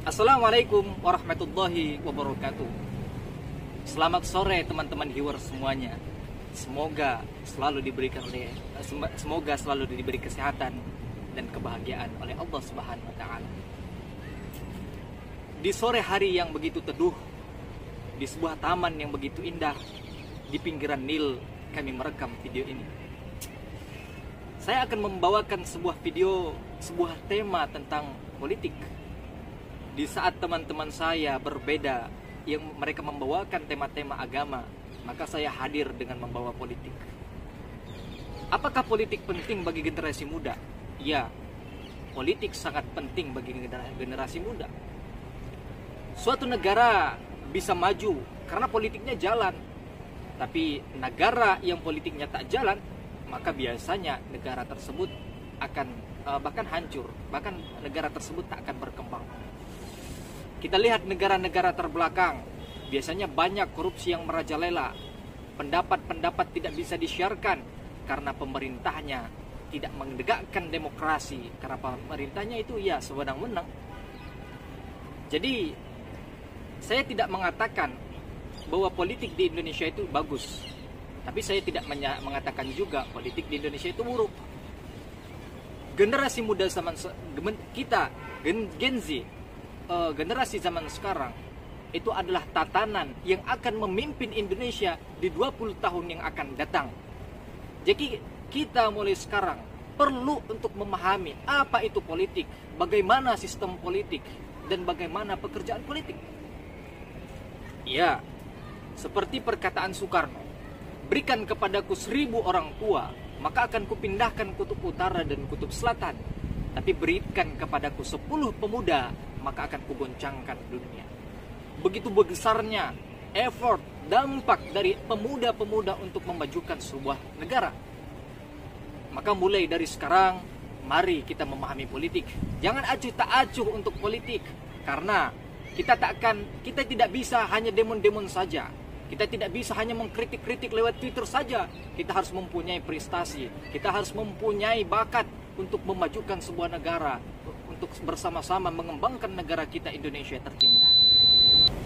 Assalamualaikum warahmatullahi wabarakatuh. Selamat sore teman-teman viewer semuanya. Semoga selalu diberi kesehatan dan kebahagiaan oleh Allah Subhanahu wa taala. Di sore hari yang begitu teduh, di sebuah taman yang begitu indah, di pinggiran Nil, kami merekam video ini. Saya akan membawakan sebuah tema tentang politik. Di saat teman-teman saya berbeda, yang mereka membawakan tema-tema agama, maka saya hadir dengan membawa politik. Apakah politik penting bagi generasi muda? Ya, politik sangat penting bagi generasi muda. Suatu negara bisa maju karena politiknya jalan, tapi negara yang politiknya tak jalan, maka biasanya negara tersebut akan bahkan hancur, bahkan negara tersebut tak akan berkembang. Kita lihat negara-negara terbelakang, biasanya banyak korupsi yang merajalela. Pendapat-pendapat tidak bisa disiarkan karena pemerintahnya tidak menegakkan demokrasi, karena pemerintahnya itu ya sewenang-wenang. Jadi saya tidak mengatakan bahwa politik di Indonesia itu bagus, tapi saya tidak mengatakan juga politik di Indonesia itu buruk. Generasi muda zaman kita, Gen Z, generasi zaman sekarang, itu adalah tatanan yang akan memimpin Indonesia di 20 tahun yang akan datang. Jadi kita mulai sekarang perlu untuk memahami apa itu politik, bagaimana sistem politik, dan bagaimana pekerjaan politik. Ya, seperti perkataan Soekarno, berikan kepadaku 1000 orang tua, maka akan kupindahkan kutub utara dan kutub selatan. Tapi berikan kepadaku 10 pemuda, maka akan kugoncangkan dunia. Begitu besarnya effort, dampak dari pemuda-pemuda untuk memajukan sebuah negara. Maka mulai dari sekarang, mari kita memahami politik. Jangan acuh tak acuh untuk politik, karena kita tidak bisa hanya demon-demon saja. Kita tidak bisa hanya mengkritik-kritik lewat Twitter saja. Kita harus mempunyai prestasi. Kita harus mempunyai bakat untuk memajukan sebuah negara, untuk bersama-sama mengembangkan negara kita Indonesia tercinta.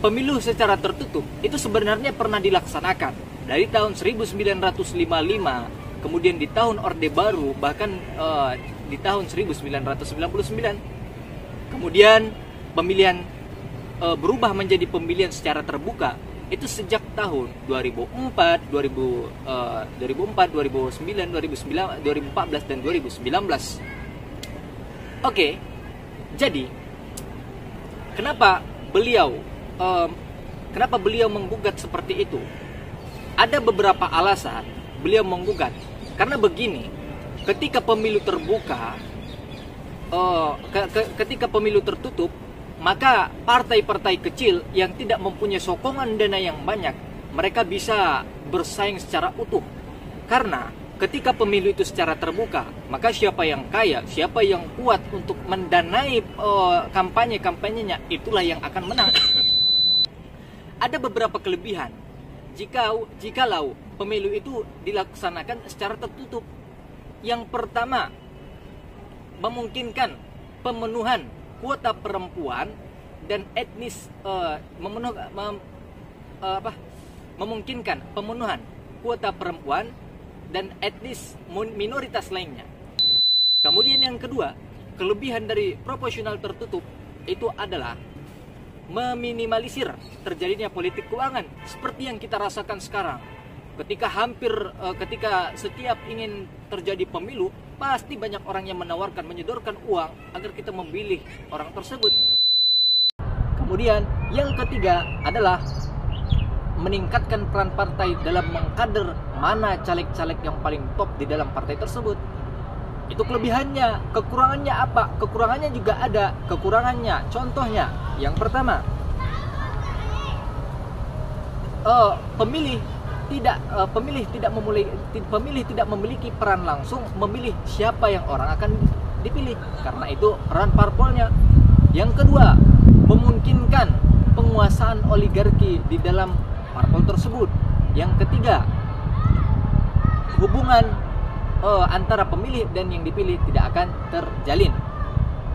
Pemilu secara tertutup itu sebenarnya pernah dilaksanakan dari tahun 1955, kemudian di tahun Orde Baru, bahkan di tahun 1999. Kemudian pemilihan berubah menjadi pemilihan secara terbuka itu sejak tahun 2004, 2009, 2014 dan 2019. Oke. Jadi kenapa beliau menggugat seperti itu? Ada beberapa alasan beliau menggugat. Karena begini, ketika pemilu terbuka, ketika pemilu tertutup, maka partai-partai kecil yang tidak mempunyai sokongan dana yang banyak, mereka bisa bersaing secara utuh. Karena ketika pemilu itu secara terbuka, maka siapa yang kaya, siapa yang kuat untuk mendanai kampanye-kampanyenya, itulah yang akan menang. Ada beberapa kelebihan jikalau pemilu itu dilaksanakan secara tertutup. Yang pertama, memungkinkan pemenuhan kuota perempuan dan etnis, memungkinkan pemenuhan kuota perempuan dan etnis minoritas lainnya. Kemudian yang kedua, kelebihan dari proporsional tertutup itu adalah meminimalisir terjadinya politik keuangan seperti yang kita rasakan sekarang. Ketika setiap ingin terjadi pemilu, pasti banyak orang yang menyodorkan uang agar kita memilih orang tersebut. Kemudian yang ketiga adalah meningkatkan peran partai dalam mengkader mana caleg-caleg yang paling top di dalam partai tersebut. Itu kelebihannya. Kekurangannya apa? Kekurangannya juga ada. Kekurangannya, contohnya, yang pertama, pemilih tidak memiliki peran langsung memilih siapa yang orang akan dipilih, karena itu peran parpolnya. Yang kedua, memungkinkan penguasaan oligarki di dalam parpol tersebut. Yang ketiga, hubungan antara pemilih dan yang dipilih tidak akan terjalin.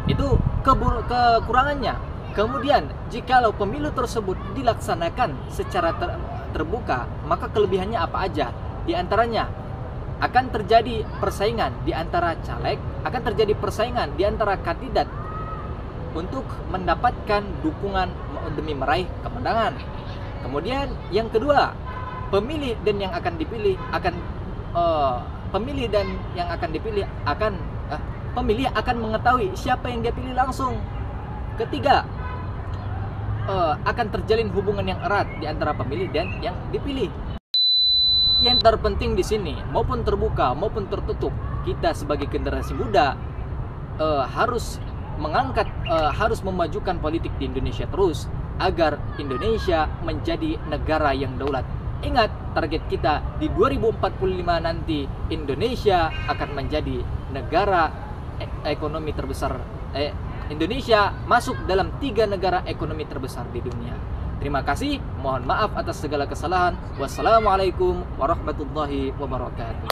Itu kekurangannya. Kemudian, jikalau pemilu tersebut dilaksanakan secara terbuka, maka kelebihannya apa aja? Di antaranya, akan terjadi persaingan di antara caleg, akan terjadi persaingan di antara kandidat untuk mendapatkan dukungan demi meraih kemenangan. Kemudian yang kedua, pemilih dan yang akan dipilih akan pemilih akan mengetahui siapa yang dia pilih langsung. Ketiga, akan terjalin hubungan yang erat di antara pemilih dan yang dipilih. Yang terpenting di sini, maupun terbuka maupun tertutup, kita sebagai generasi muda harus harus memajukan politik di Indonesia terus agar Indonesia menjadi negara yang daulat. Ingat, target kita di 2045 nanti Indonesia akan menjadi negara ekonomi terbesar. Indonesia masuk dalam 3 negara ekonomi terbesar di dunia. Terima kasih, mohon maaf atas segala kesalahan. Wassalamualaikum warahmatullahi wabarakatuh.